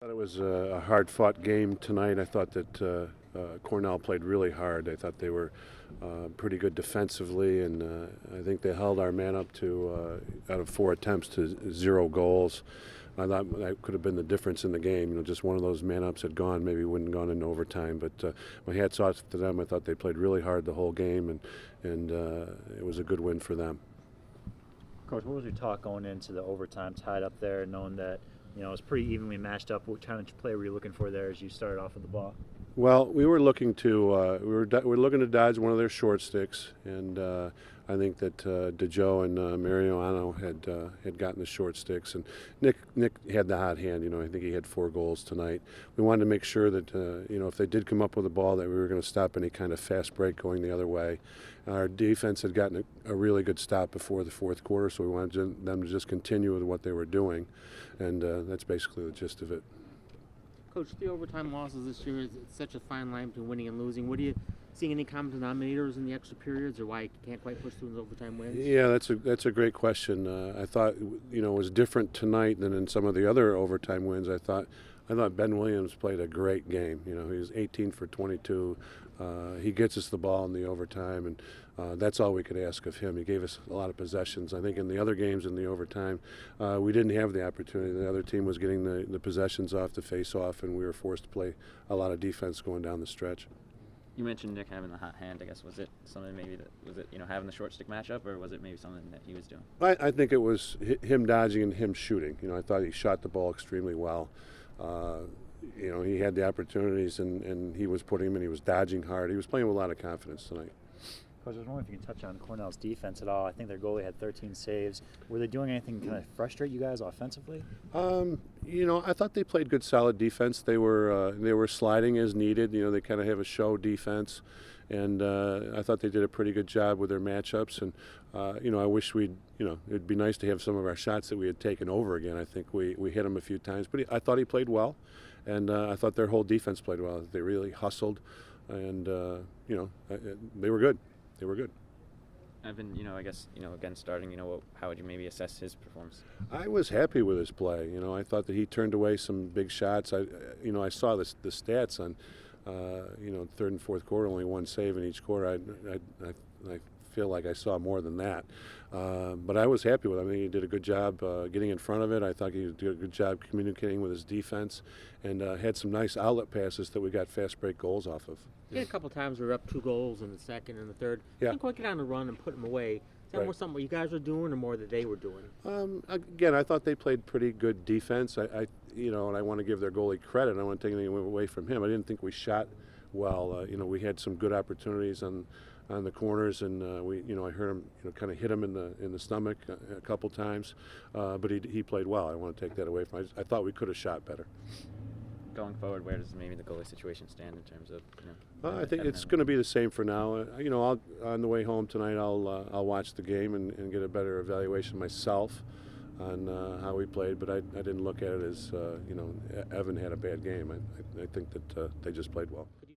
I thought it was a hard-fought game tonight. I thought that Cornell played really hard. I thought they were pretty good defensively, and I think they held our man up to out of 4 attempts to 0 goals. I thought that could have been the difference in the game. Just one of those man-ups had gone, maybe wouldn't gone into overtime. But my hats off to them. I thought they played really hard the whole game, and it was a good win for them. Coach, what was your talk going into the overtime, tied up there, knowing that it was pretty evenly matched up? What kind of play were you looking for there as you started off with the ball? Well, we were looking to we were looking to dodge one of their short sticks, and I think that DeJoe and Mariano had gotten the short sticks, and Nick had the hot hand. I think he had 4 goals tonight. We wanted to make sure that if they did come up with the ball, that we were going to stop any kind of fast break going the other way. Our defense had gotten a really good stop before the fourth quarter, so we wanted them to just continue with what they were doing, and that's basically the gist of it. Coach, the overtime losses this year is such a fine line between winning and losing. What are you seeing, any common denominators in the extra periods, or why you can't quite push through those overtime wins? Yeah, that's a great question. I thought it was different tonight than in some of the other overtime wins. I thought Ben Williams played a great game. He was 18 for 22. He gets us the ball in the overtime, and that's all we could ask of him. He gave us a lot of possessions. I think in the other games in the overtime, we didn't have the opportunity. The other team was getting the possessions off the face-off, and we were forced to play a lot of defense going down the stretch. You mentioned Nick having the hot hand. I guess was it something maybe having the short stick matchup, or was it maybe something that he was doing? I think it was him dodging and him shooting. I thought he shot the ball extremely well. He had the opportunities, and he was putting them in. He was dodging hard. He was playing with a lot of confidence tonight. Coach, I was wondering if you can touch on Cornell's defense at all. I think their goalie had 13 saves. Were they doing anything to kind of frustrate you guys offensively? I thought they played good, solid defense. They were sliding as needed. They kind of have a show defense, and I thought they did a pretty good job with their matchups. And I wish it'd be nice to have some of our shots that we had taken over again. I think we hit him a few times, but I thought he played well, and I thought their whole defense played well. They really hustled, and they were good. They were good. Evan, I guess, again starting, how would you maybe assess his performance? I was happy with his play. I thought that he turned away some big shots. I saw the stats on, third and fourth quarter, only 1 save in each quarter. I feel like I saw more than that. But I was happy with him. I think he did a good job getting in front of it. I thought he did a good job communicating with his defense, and had some nice outlet passes that we got fast break goals off of. You had a couple times we were up 2 goals in the second and the third. Yeah. Didn't quite get on the run and put them away. Is that more something what you guys were doing, or more that they were doing? Again, I thought they played pretty good defense. And I want to give their goalie credit. I don't want to take anything away from him. I didn't think we shot well. We had some good opportunities on the corners, and I heard him kind of hit him in the stomach a couple times, but he played well. I want to take that away from him. I thought we could have shot better. Going forward, where does maybe the goalie situation stand in terms of? I think it's going to be the same for now. On the way home tonight, I'll watch the game and get a better evaluation myself on how we played. But I didn't look at it as Evan had a bad game. I think that they just played well.